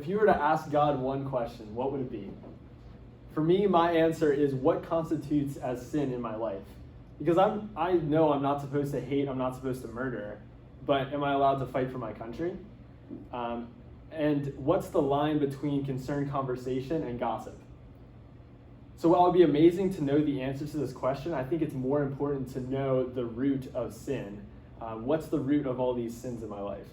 if you were to ask God one question, what would it be? For me, my answer is what constitutes as sin in my life? Because I know I'm not supposed to hate, I'm not supposed to murder, but am I allowed to fight for my country? And what's the line between concerned conversation and gossip? So while it'd be amazing to know the answer to this question, I think it's more important to know the root of sin. What's the root of all these sins in my life?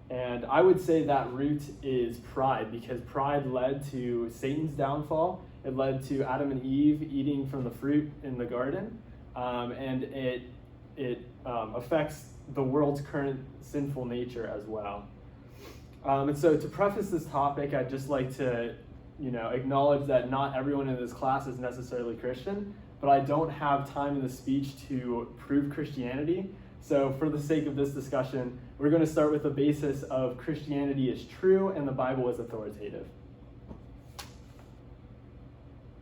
And I would say that root is pride, because pride led to Satan's downfall. It led to Adam and Eve eating from the fruit in the garden, and it affects the world's current sinful nature as well. And so to preface this topic, I'd just like to acknowledge that not everyone in this class is necessarily Christian, but I don't have time in the speech to prove Christianity. So for the sake of this discussion, we're going to start with the basis of Christianity is true and the Bible is authoritative.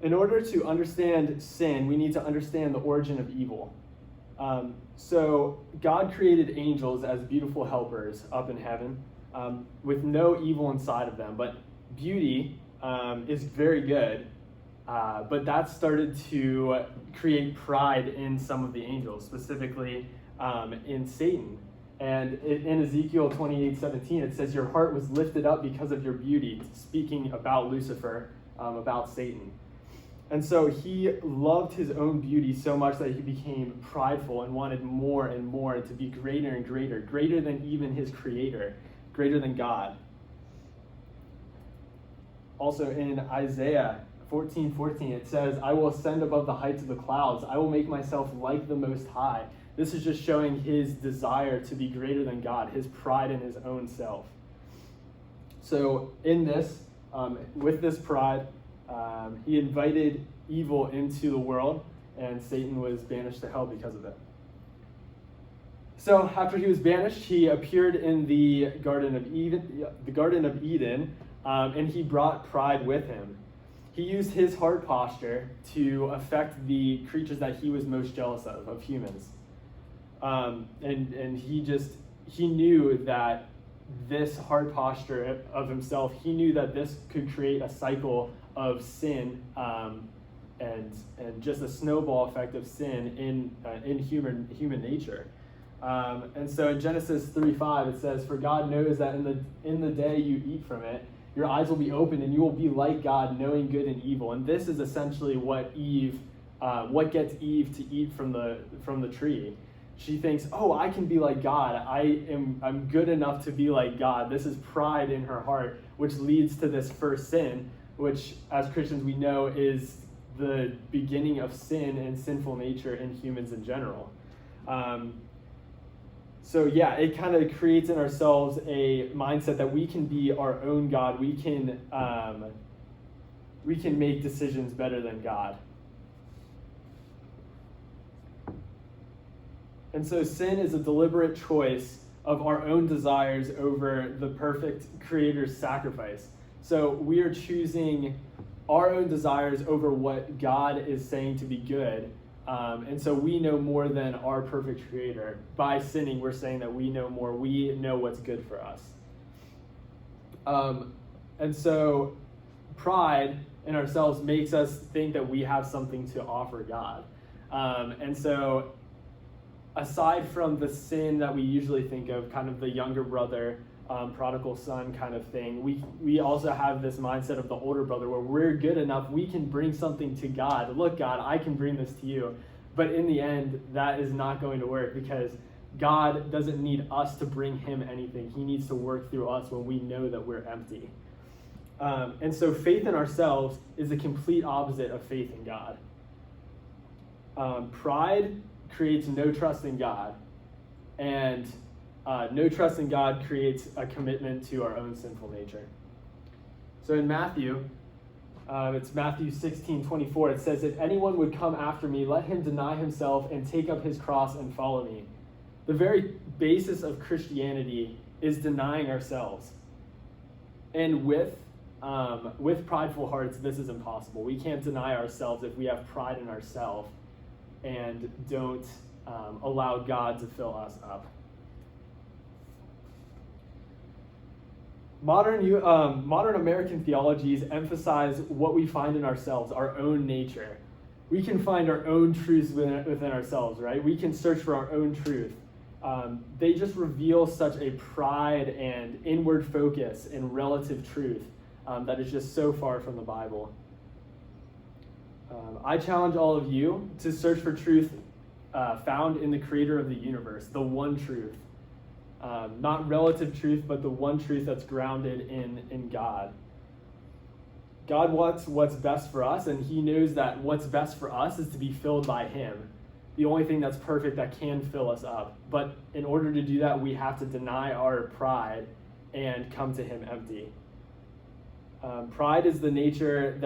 In order to understand sin, we need to understand the origin of evil. So God created angels as beautiful helpers up in heaven, with no evil inside of them, but beauty is very good, but that started to create pride in some of the angels, specifically in Satan. And in Ezekiel 28:17, it says, "Your heart was lifted up because of your beauty," speaking about Lucifer, about Satan. And so he loved his own beauty so much that he became prideful and wanted more and more to be greater and greater than even his creator, greater than God. Also in Isaiah 14:14, it says, "I will ascend above the heights of the clouds. I will make myself like the Most High." This is just showing his desire to be greater than God, his pride in his own self. So in this, with this pride, he invited evil into the world, and Satan was banished to hell because of it. So after he was banished, he appeared in the Garden of Eden, and he brought pride with him. He used his heart posture to affect the creatures that he was most jealous of humans. And he knew that this heart posture of himself, he knew that this could create a cycle of sin, and just a snowball effect of sin in human nature. And so in Genesis 3:5 it says, "For God knows that in the day you eat from it, your eyes will be opened and you will be like God, knowing good and evil." And this is essentially what gets Eve to eat from the tree. She thinks, "Oh, I can be like God. I'm good enough to be like God." This is pride in her heart, which leads to this first sin, which as Christians we know is the beginning of sin and sinful nature in humans in general. So yeah, it kind of creates in ourselves a mindset that we can be our own God. We can make decisions better than God. And so sin is a deliberate choice of our own desires over the perfect Creator's sacrifice. So we are choosing our own desires over what God is saying to be good. And so we know more than our perfect Creator. By sinning, we're saying that we know more. We know what's good for us. And so pride in ourselves makes us think that we have something to offer God. And so aside from the sin that we usually think of, kind of the younger brother, prodigal son kind of thing, we also have this mindset of the older brother where we're good enough, we can bring something to God. Look, God, I can bring this to you. But in the end, that is not going to work, because God doesn't need us to bring him anything. He needs to work through us when we know that we're empty. And so faith in ourselves is the complete opposite of faith in God. Pride creates no trust in God, and no trust in God creates a commitment to our own sinful nature. So in Matthew, it's Matthew 16:24, it says, "If anyone would come after me, let him deny himself and take up his cross and follow me." The very basis of Christianity is denying ourselves. And with prideful hearts, this is impossible. We can't deny ourselves if we have pride in ourselves and don't allow God to fill us up. Modern American theologies emphasize what we find in ourselves, our own nature. We can find our own truths within ourselves, right? We can search for our own truth. They just reveal such a pride and inward focus in relative truth that is just so far from the Bible. I challenge all of you to search for truth found in the creator of the universe, the one truth. Not relative truth, but the one truth that's grounded in God. God wants what's best for us, and he knows that what's best for us is to be filled by him. The only thing that's perfect that can fill us up. But in order to do that, we have to deny our pride and come to him empty. Pride is the nature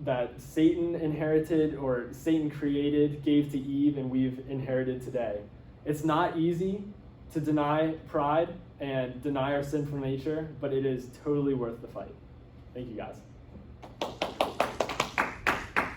that Satan inherited, or Satan created, gave to Eve, and we've inherited today. It's not easy to deny pride and deny our sinful nature, but it is totally worth the fight. Thank you, guys.